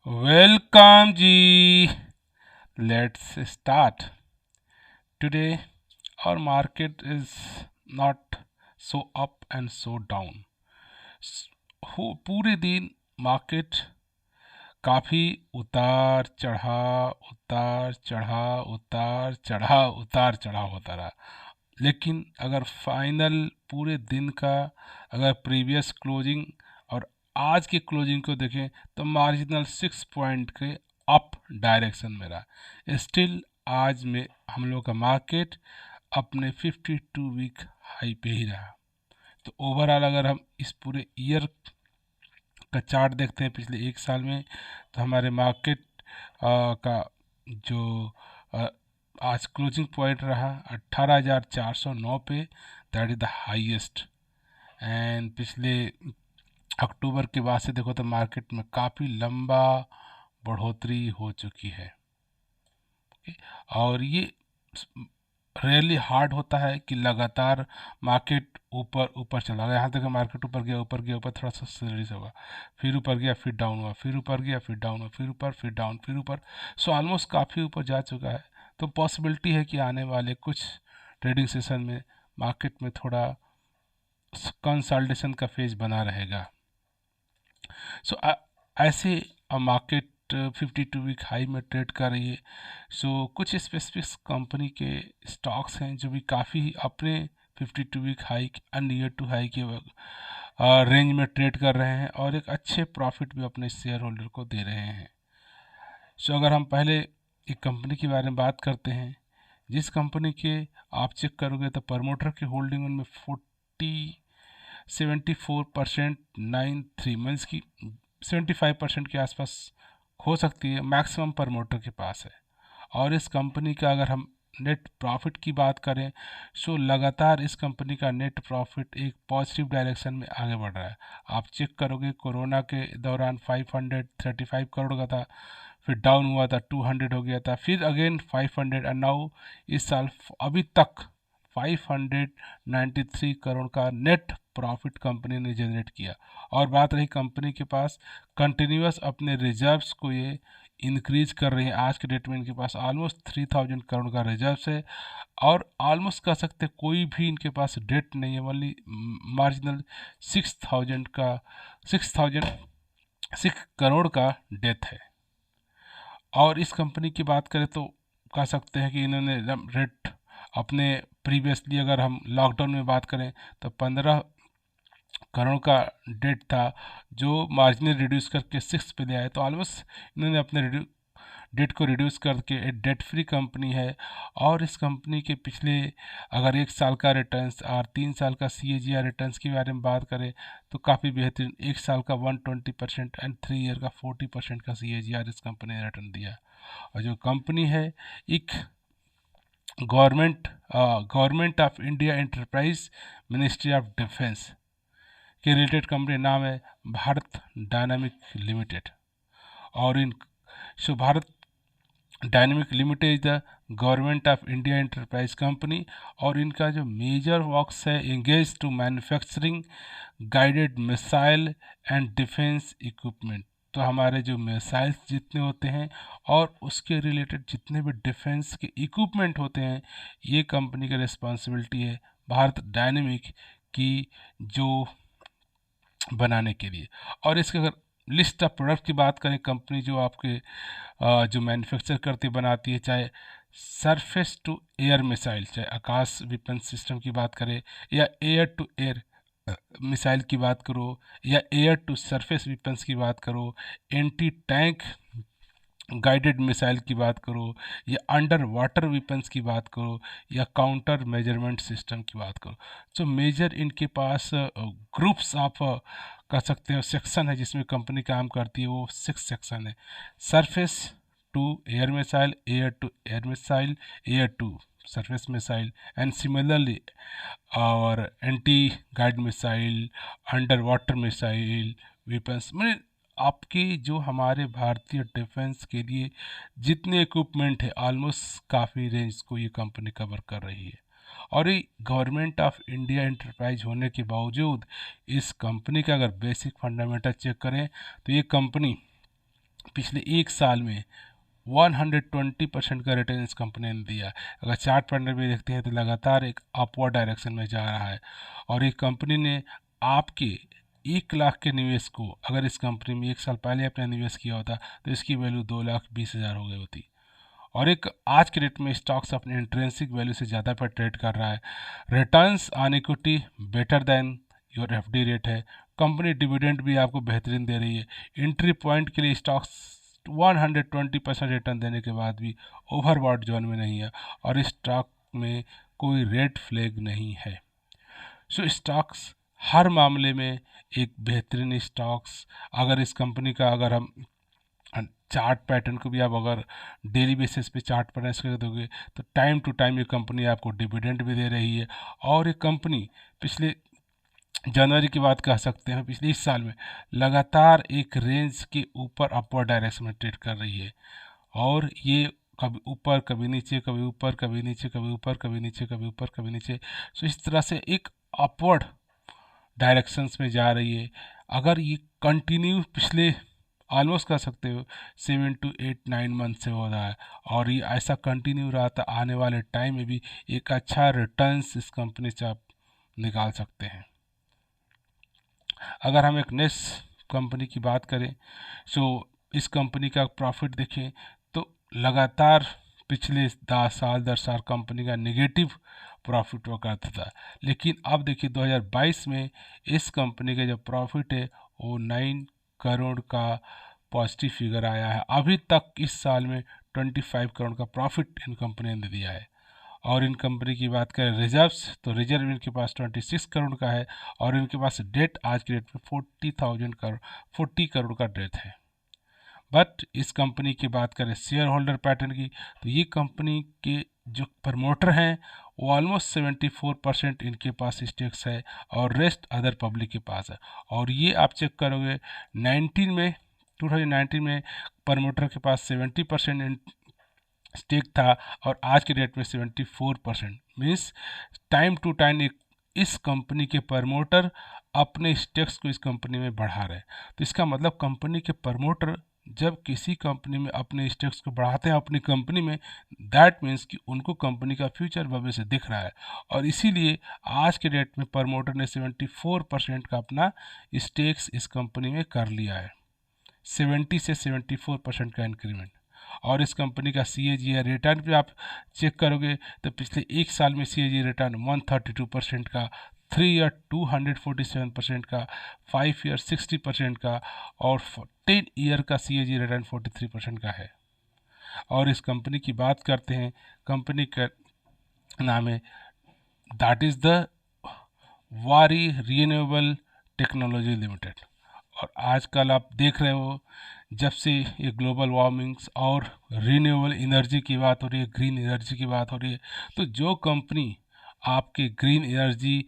Welcome Ji. Let's start. Today our market is not so up and so down. हो पूरे दिन market काफ़ी उतार चढ़ाव उतार चढ़ाव उतार चढ़ाव उतार चढ़ाव होता रहा। लेकिन अगर फाइनल पूरे दिन का अगर प्रीवियस क्लोजिंग और आज के क्लोजिंग को देखें तो मार्जिनल 6 पॉइंट के अप डायरेक्शन में रहा। स्टिल आज में हम लोग का मार्केट अपने 52 वीक हाई पे ही रहा। तो ओवरऑल अगर हम इस पूरे ईयर का चार्ट देखते हैं पिछले एक साल में, तो हमारे मार्केट का जो आ, आज क्लोजिंग पॉइंट रहा 18,409 पे, that is the highest. And पिछले अक्टूबर के बाद से देखो तो मार्केट में काफ़ी लंबा बढ़ोतरी हो चुकी है। और ये रियली हार्ड होता है कि लगातार मार्केट ऊपर ऊपर चला गया। यहाँ तक मार्केट ऊपर गया ऊपर गया ऊपर, थोड़ा सा सीरीज होगा, फिर ऊपर गया फिर डाउन हुआ, फिर ऊपर गया फिर डाउन हुआ, फिर ऊपर फिर डाउन फिर ऊपर। सो ऑलमोस्ट काफ़ी ऊपर जा चुका है। तो पॉसिबिलिटी है कि आने वाले कुछ ट्रेडिंग सेशन में मार्केट में थोड़ा कंसल्टेशन का फेज बना रहेगा। सो ऐसे मार्केट 52 वीक हाई में ट्रेड कर रही है। सो कुछ स्पेसिफिक कंपनी के स्टॉक्स हैं जो भी काफ़ी अपने 52 week high and year to high के रेंज में ट्रेड कर रहे हैं और एक अच्छे प्रॉफिट भी अपने शेयर होल्डर को दे रहे हैं। सो अगर हम पहले एक कंपनी के बारे में बात करते हैं, जिस कंपनी के आप चेक करोगे तो प्रमोटर की होल्डिंग उनमें 74% 93 मीन्स की 75% के आसपास हो सकती है, मैक्सिमम प्रमोटर के पास है। और इस कंपनी का अगर हम नेट प्रॉफिट की बात करें, सो लगातार इस कंपनी का नेट प्रॉफिट एक पॉजिटिव डायरेक्शन में आगे बढ़ रहा है। आप चेक करोगे कोरोना के दौरान 535 करोड़ का था, फिर डाउन हुआ था 200 हो गया था, फिर अगेन 500 एंड नाउ इस साल अभी तक 593 करोड़ का नेट प्रॉफिट कंपनी ने जनरेट किया। और बात रही कंपनी के पास कंटिन्यूस अपने रिजर्व्स को ये इंक्रीज कर रही है। आज के डेट में इनके पास ऑलमोस्ट 3000 करोड़ का रिजर्व्स है और ऑलमोस्ट कह सकते हैं कोई भी इनके पास डेट नहीं है, ओनली मार्जिनल 6,6 करोड़ का डेट है। और इस कंपनी की बात करें तो कह सकते हैं कि इन्होंने रेट अपने प्रीवियसली अगर हम लॉकडाउन में बात करें तो 15 करोड़ का डेट था, जो मार्जिनल रिड्यूस करके 6 पे ले आए। तो ऑलमोस्ट इन्होंने अपने डेट को रिड्यूस करके एक डेट फ्री कंपनी है। और इस कंपनी के पिछले अगर एक साल का रिटर्न्स और 3 साल का CAGR रिटर्न्स के बारे में बात करें तो काफ़ी बेहतरीन, एक साल का 120% एंड 3 ईयर का 40% का CAGR इस कंपनी ने रिटर्न दिया। और जो कंपनी है एक government government of India enterprise ministry of defence के रिलेटेड कंपनी, नाम है भारत डायनामिक लिमिटेड। और इन सो Bharat dynamic limited is the government of India enterprise company. और इनका जो मेजर वर्क्स है engage to manufacturing guided missile and defence equipment. तो हमारे जो मिसाइल्स जितने होते हैं और उसके रिलेटेड जितने भी डिफेंस के इक्विपमेंट होते हैं, ये कंपनी का रिस्पॉन्सिबिलिटी है भारत डायनेमिक की जो बनाने के लिए। और इसके अगर लिस्ट ऑफ प्रोडक्ट की बात करें, कंपनी जो आपके जो मैन्युफैक्चर करती बनाती है, चाहे सरफेस टू एयर मिसाइल, चाहे आकाश विपन सिस्टम की बात करें या एयर टू एयर मिसाइल की बात करो या एयर टू सरफेस विपन्स की बात करो, एंटी टैंक गाइडेड मिसाइल की बात करो या अंडर वाटर वेपन्स की बात करो या काउंटर मेजरमेंट सिस्टम की बात करो। सो मेजर इनके पास ग्रुप्स ऑफ कह सकते हो सेक्शन है जिसमें कंपनी काम करती है, वो 6 सेक्शन है। Surface to air missile, air to air missile, air to surface missile and similarly और anti guide missile, underwater missile weapons. मैंने आपकी जो हमारे भारतीय डिफेंस के लिए जितने इक्विपमेंट है ऑलमोस्ट काफ़ी रेंज को ये कंपनी कवर कर रही है। और ये गवर्नमेंट ऑफ इंडिया एंटरप्राइज होने के बावजूद इस कंपनी का अगर बेसिक फंडामेंटल चेक करें तो ये कंपनी पिछले एक साल में 120% का रिटर्न इस कंपनी ने दिया। अगर चार्ट पैटर्न भी देखते हैं तो लगातार एक अपवर्ड डायरेक्शन में जा रहा है। और एक कंपनी ने आपके 1 लाख के निवेश को, अगर इस कंपनी में 1 साल पहले आपने निवेश किया होता तो इसकी वैल्यू 2,20,000 हो गई होती। और एक आज के डेट में स्टॉक्स अपने इंट्रेंसिक वैल्यू से ज़्यादा पर ट्रेड कर रहा है। Returns on equity better than your FD rate है। कंपनी डिविडेंड भी आपको बेहतरीन दे रही है। एंट्री पॉइंट के लिए स्टॉक्स 120% रिटर्न देने के बाद भी ओवरबॉट जोन में नहीं है और इस स्टॉक में कोई रेड फ्लैग नहीं है। सो स्टॉक्स हर मामले में एक बेहतरीन स्टॉक्स। अगर इस कंपनी का अगर हम चार्ट पैटर्न को भी आप अगर डेली बेसिस पे चार्ट पैटर्न कर दोगे तो टाइम टू टाइम ये कंपनी आपको डिविडेंड भी दे रही है। और ये कंपनी पिछले जनवरी की बात कह सकते हैं, पिछले इस साल में लगातार एक रेंज के ऊपर अपवर्ड डायरेक्शन में ट्रेड कर रही है। और ये कभी ऊपर कभी नीचे, कभी ऊपर कभी नीचे, कभी ऊपर कभी नीचे, कभी ऊपर कभी नीचे। सो इस तरह से एक अपवर्ड डायरेक्शंस में जा रही है। अगर ये कंटिन्यू पिछले ऑलमोस्ट कह सकते हो 7 to 8 9 मंथ से हो रहा है और ये ऐसा कंटिन्यू रहा था, आने वाले टाइम में भी एक अच्छा रिटर्न्स इस कंपनी से आप निकाल सकते हैं। अगर हम एक नेक्स्ट कंपनी की बात करें सो इस कंपनी का प्रॉफिट देखें तो लगातार पिछले 10 साल 10 साल कंपनी का नेगेटिव प्रॉफिट हुआ करता था। लेकिन अब देखिए 2022 में इस कंपनी का जो प्रॉफिट है वो 9 करोड़ का पॉजिटिव फिगर आया है। अभी तक इस साल में 25 करोड़ का प्रॉफिट इन कंपनी ने दिया है। और इन कंपनी की बात करें रिजर्व्स तो रिजर्व इनके पास 26 करोड़ का है और इनके पास डेट आज की डेट में 40 करोड़ का डेट है। बट इस कंपनी की बात करें शेयर होल्डर पैटर्न की तो ये कंपनी के जो प्रमोटर हैं वो ऑलमोस्ट 74% इनके पास स्टेक्स है और रेस्ट अदर पब्लिक के पास है। और ये आप चेक करोगे 2019 में प्रमोटर के पास 70% स्टेक था और आज के डेट में 74%। मीन्स टाइम टू टाइम इस कंपनी के प्रमोटर अपने स्टेक्स को इस कंपनी में बढ़ा रहे हैं। तो इसका मतलब कंपनी के प्रमोटर जब किसी कंपनी में अपने स्टेक्स को बढ़ाते हैं अपनी कंपनी में, दैट मीन्स कि उनको कंपनी का फ्यूचर भविष्य दिख रहा है। और इसीलिए आज के डेट में प्रमोटर ने 74% का अपना स्टेक्स इस कंपनी में कर लिया है। 70 से 74% का इंक्रीमेंट। और इस कंपनी का सी ए जी रिटर्न भी आप चेक करोगे तो पिछले एक साल में सी ए जी रिटर्न 132% का, 3 ईयर 247% का, 5 ईयर 60% का और 10 ईयर का सी ए जी रिटर्न 43% का है। और इस कंपनी की बात करते हैं, कंपनी का नाम है दैट इज़ द वारी रिन्यूएबल टेक्नोलॉजी लिमिटेड। और आजकल आप देख रहे हो जब से ये ग्लोबल वार्मिंग्स और रिन्यूएबल एनर्जी की बात हो रही है, ग्रीन एनर्जी की बात हो रही है, तो जो कंपनी आपके ग्रीन एनर्जी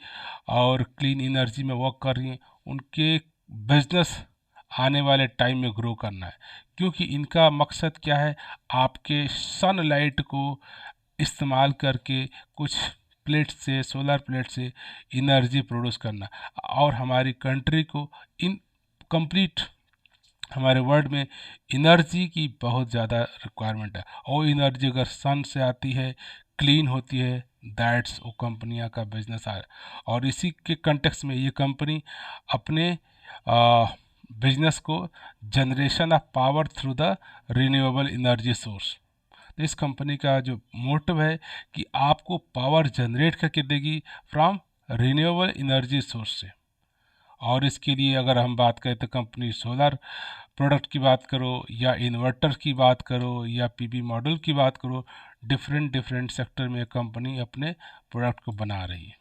और क्लीन एनर्जी में वर्क कर रही है उनके बिजनेस आने वाले टाइम में ग्रो करना है। क्योंकि इनका मकसद क्या है, आपके सनलाइट को इस्तेमाल करके कुछ प्लेट से, सोलर प्लेट से एनर्जी प्रोड्यूस करना। और हमारी कंट्री को इन कंप्लीट हमारे वर्ल्ड में एनर्जी की बहुत ज़्यादा रिक्वायरमेंट है और एनर्जी अगर सन से आती है, क्लीन होती है, दैट्स वो कंपनियां का बिजनेस आ। और इसी के कंटेक्स में ये कंपनी अपने बिजनेस को generation of power through the renewable energy source. तो इस कंपनी का जो मोटिव है कि आपको पावर जनरेट करके देगी फ्रॉम रिन्यूएबल एनर्जी सोर्स से। और इसके लिए अगर हम बात करें तो कंपनी सोलर प्रोडक्ट की बात करो या इन्वर्टर की बात करो या पीवी मॉडल की बात करो, डिफरेंट डिफरेंट सेक्टर में कंपनी अपने प्रोडक्ट को बना रही है।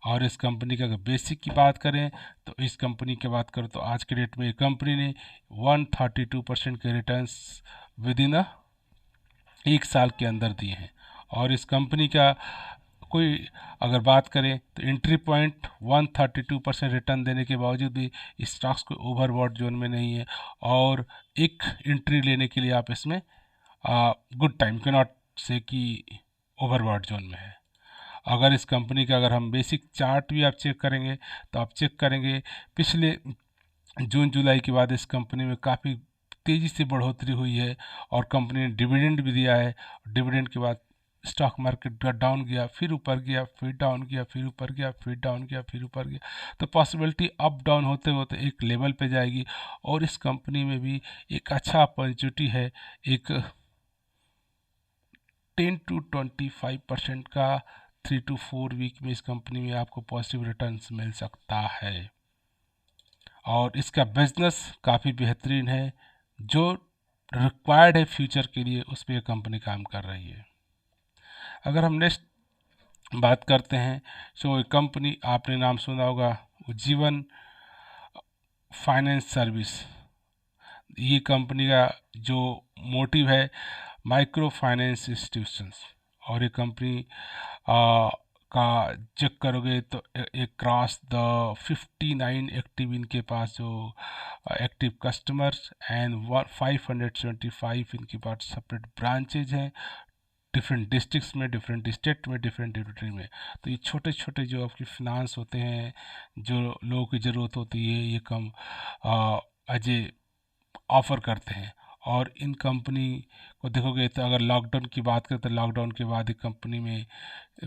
और इस कंपनी का अगर बेसिक की बात करें तो इस कंपनी की बात करो तो आज के डेट में कंपनी ने 132% के रिटर्न्स विद इन एक साल के अंदर दिए हैं। और इस कंपनी का कोई अगर बात करें तो एंट्री पॉइंट 132% रिटर्न देने के बावजूद भी स्टॉक्स को ओवरबॉट जोन में नहीं है। और एक एंट्री लेने के लिए आप इसमें गुड टाइम के नॉट से कि ओवरबॉट जोन में है। अगर इस कंपनी का अगर हम बेसिक चार्ट भी आप चेक करेंगे तो आप चेक करेंगे पिछले जून जुलाई के बाद इस कंपनी में काफ़ी तेज़ी से बढ़ोतरी हुई है और कंपनी ने डिविडेंड भी दिया है। डिविडेंड के बाद स्टॉक मार्केट डाउन गया, फिर ऊपर गया, फिर डाउन गया, फिर ऊपर गया, फिर डाउन गया, फिर ऊपर गया। तो पॉसिबिलिटी अप डाउन होते होते एक लेवल पे जाएगी और इस कंपनी में भी एक अच्छा अपॉर्चुनिटी है। एक 10 to 25% का 3 to 4 वीक में इस कंपनी में आपको पॉजिटिव रिटर्न्स मिल सकता है और इसका बिजनेस काफ़ी बेहतरीन है। जो रिक्वायर्ड है फ्यूचर के लिए उस पर यह कंपनी काम कर रही है। अगर हम नेक्स्ट बात करते हैं तो कंपनी आपने नाम सुना होगा जीवन फाइनेंस सर्विस। ये कंपनी का जो मोटिव है माइक्रो फाइनेंस इंस्टीट्यूशंस और ये कंपनी का चेक करोगे तो एक क्रॉस द 59 एक्टिव इनके पास जो एक्टिव कस्टमर्स एंड 575 इनके पास सेपरेट ब्रांचेज हैं डिफरेंट डिस्ट्रिक्ट्स में, डिफरेंट स्टेट में, डिफरेंट टेरिटरी में। तो ये छोटे छोटे जो आपके फिनांस होते हैं जो लोगों की ज़रूरत होती है ये कम अजय ऑफ़र करते हैं। और इन कंपनी को देखोगे तो अगर लॉकडाउन की बात करें तो लॉकडाउन के बाद एक कंपनी में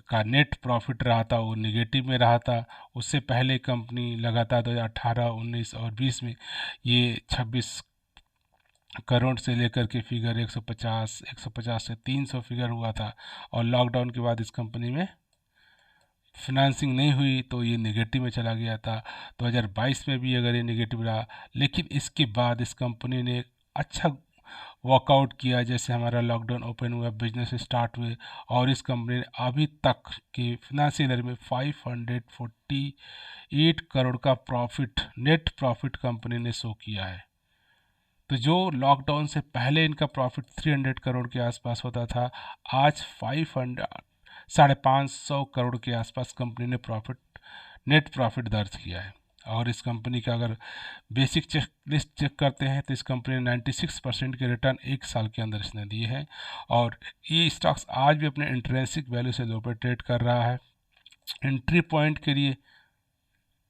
का नेट प्रॉफिट रहा था वो निगेटिव में रहा था। उससे पहले कंपनी लगातार 2018, 19 और 20 में ये 26 करोड़ से लेकर के फिगर 150 से 300 फिगर हुआ था और लॉकडाउन के बाद इस कंपनी में फिनांसिंग नहीं हुई तो ये नेगेटिव में चला गया था। 2022 में भी अगर ये नेगेटिव रहा लेकिन इसके बाद इस कंपनी ने अच्छा वर्कआउट किया जैसे हमारा लॉकडाउन ओपन हुआ, बिजनेस स्टार्ट हुए और इस कंपनी ने अभी तक के फिनांशियल ईयर में 548 करोड़ का प्रॉफिट, नेट प्रॉफिट कंपनी ने शो किया है। तो जो लॉकडाउन से पहले इनका प्रॉफिट 300 करोड़ के आसपास होता था, आज 550 करोड़ के आसपास कंपनी ने नेट प्रॉफिट दर्ज किया है। और इस कंपनी का अगर बेसिक चेक लिस्ट चेक करते हैं तो इस कंपनी ने 96% के रिटर्न एक साल के अंदर इसने दिए हैं और ये स्टॉक्स आज भी अपने इंट्रिंसिक वैल्यू से लो पर ट्रेड कर रहा है। एंट्री पॉइंट के लिए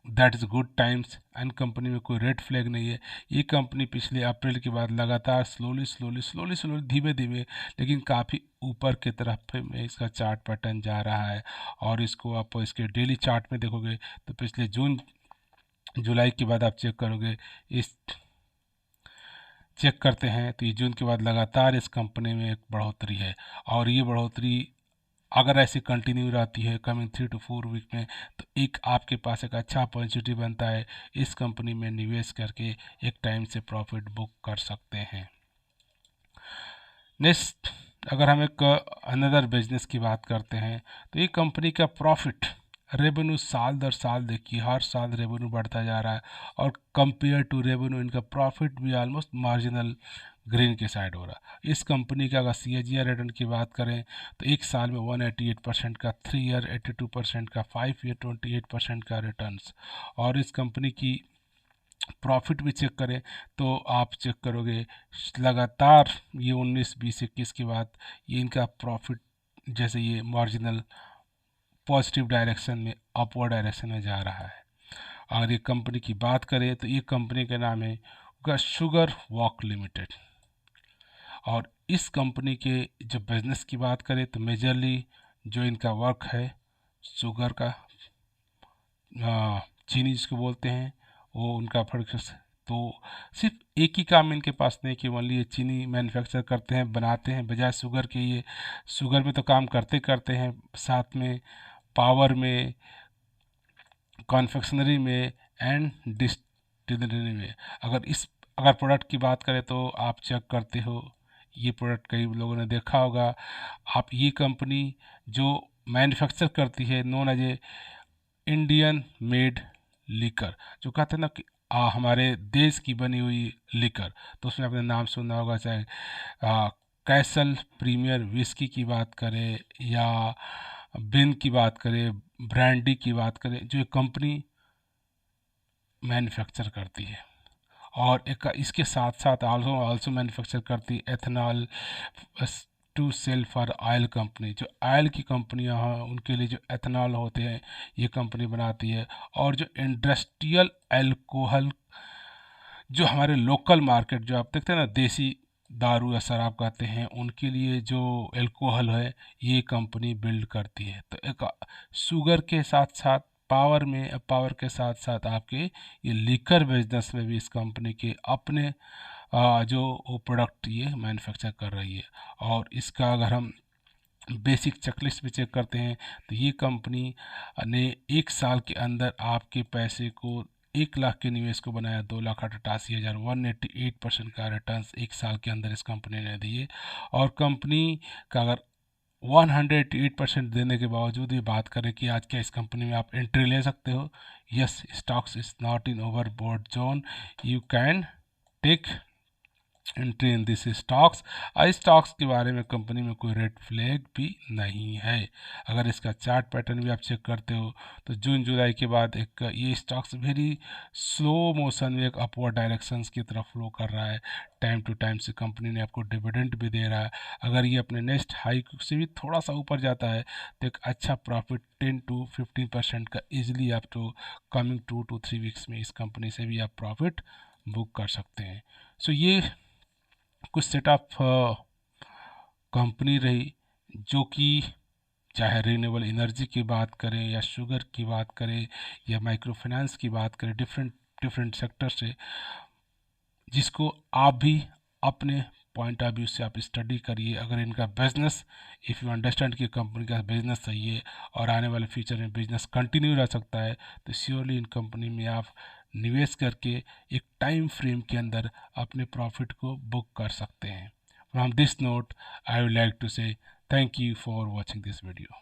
that is good times and company में कोई रेड फ्लैग नहीं है। ये कंपनी पिछले अप्रैल के बाद लगातार स्लोली धीमे धीमे लेकिन काफ़ी ऊपर की तरफ में इसका चार्ट पैटर्न जा रहा है। और इसको आप इसके डेली चार्ट में देखोगे तो पिछले जुलाई के बाद आप चेक करोगे, इस चेक करते हैं तो ये जून के बाद लगातार इस कंपनी में एक बढ़ोतरी है और ये बढ़ोतरी अगर ऐसे कंटिन्यू रहती है कमिंग 3 to 4 वीक में तो एक आपके पास एक अच्छा अपॉर्चुनिटी बनता है, इस कंपनी में निवेश करके एक टाइम से प्रॉफिट बुक कर सकते हैं। नेक्स्ट अगर हम एक अनदर बिजनेस की बात करते हैं तो ये कंपनी का प्रॉफिट रेवेन्यू साल दर साल देखिए हर साल रेवेन्यू बढ़ता जा रहा है और कंपेयर टू रेवेन्यू इनका प्रॉफिट भी ऑलमोस्ट मार्जिनल ग्रीन के साइड हो रहा है। इस कंपनी का अगर CAGR रिटर्न की बात करें तो एक साल में 188% का, 3 ईयर 82% का, 5 ईयर 28% का रिटर्न्स। और इस कंपनी की प्रॉफिट भी चेक करें तो आप चेक करोगे लगातार ये 19, 20, 21 के बाद ये इनका प्रॉफिट जैसे ये मार्जिनल पॉजिटिव डायरेक्शन में, अपवर्ड डायरेक्शन में जा रहा है। अगर ये कंपनी की बात करें तो ये कंपनी का नाम है शुगर वॉक लिमिटेड। और इस कंपनी के जब बिजनेस की बात करें तो मेजरली जो इनका वर्क है शुगर का, चीनी जिसको बोलते हैं वो उनका फोकस। तो सिर्फ एक ही काम इनके पास नहीं कि ओनली ये चीनी मैन्युफैक्चर करते हैं, बनाते हैं, बजाय शुगर के ये शुगर में तो काम करते करते हैं, साथ में पावर में, कॉन्फेक्शनरी में एंड डिस्टिलरी में। अगर प्रोडक्ट की बात करें तो आप चेक करते हो ये प्रोडक्ट कई लोगों ने देखा होगा। आप ये कंपनी जो मैन्युफैक्चर करती है known as a Indian made liquor, जो कहते हैं ना कि हमारे देश की बनी हुई लिकर, तो उसमें आपने नाम सुना होगा, चाहे कैसल प्रीमियर विस्की की बात करें या बिन की बात करें, ब्रांडी की बात करें, जो एक कंपनी मैन्युफैक्चर करती है। और एक इसके साथ साथ आल्सो मैन्युफैक्चर करती है ethanol to sell for oil company, जो ऑयल की कंपनियां हैं उनके लिए जो एथनॉल होते हैं ये कंपनी बनाती है। और जो इंडस्ट्रियल एल्कोहल जो हमारे लोकल मार्केट जो आप देखते हैं ना, देसी दारू या शराब कहते हैं, उनके लिए जो एल्कोहल है ये कंपनी बिल्ड करती है। तो एक शुगर के साथ साथ पावर के साथ साथ आपके ये लीकर बिजनेस में भी इस कंपनी के अपने जो वो प्रोडक्ट ये मैन्युफैक्चर कर रही है। और इसका अगर हम बेसिक चेकलिस्ट भी चेक करते हैं तो ये कंपनी ने 1 साल के अंदर आपके पैसे को 1 लाख के निवेश को बनाया 2,88,000, 188% का रिटर्न 1 साल के अंदर इस कंपनी ने दिए। और कंपनी का अगर 108% देने के बावजूद ये बात करें कि आज क्या इस कंपनी में आप एंट्री ले सकते हो, yes, stocks is not in overboard zone, you can take entry in this stocks. Stocks के बारे में कंपनी में कोई रेड फ्लैग भी नहीं है। अगर इसका चार्ट पैटर्न भी आप चेक करते हो तो जून जुलाई के बाद एक ये स्टॉक्स वेरी स्लो मोशन में एक अपवर्ड डायरेक्शंस की तरफ फ्लो कर रहा है। टाइम टू टाइम से कंपनी ने आपको डिविडेंड भी दे रहा है। अगर ये अपने नेक्स्ट हाई से भी थोड़ा सा ऊपर जाता है तो एक अच्छा प्रॉफिट 10 to 15% का इजिली आप तो कमिंग 2 to 3 वीक्स में इस कंपनी से भी आप प्रॉफिट बुक कर सकते हैं। सो ये कुछ सेटअप कंपनी रही जो कि चाहे रिन्यूएबल एनर्जी की बात करें या शुगर की बात करें या माइक्रो फाइनेंस की बात करें, डिफरेंट डिफरेंट सेक्टर से, जिसको आप भी अपने पॉइंट ऑफ व्यू से आप स्टडी करिए। अगर इनका बिजनेस, इफ़ यू अंडरस्टैंड कि कंपनी का बिजनेस सही है और आने वाले फ्यूचर में बिजनेस कंटिन्यू रह सकता है, तो श्योरली इन कंपनी में आप निवेश करके एक टाइम फ्रेम के अंदर अपने प्रॉफिट को बुक कर सकते हैं। From this note I would like to say thank you for watching this video.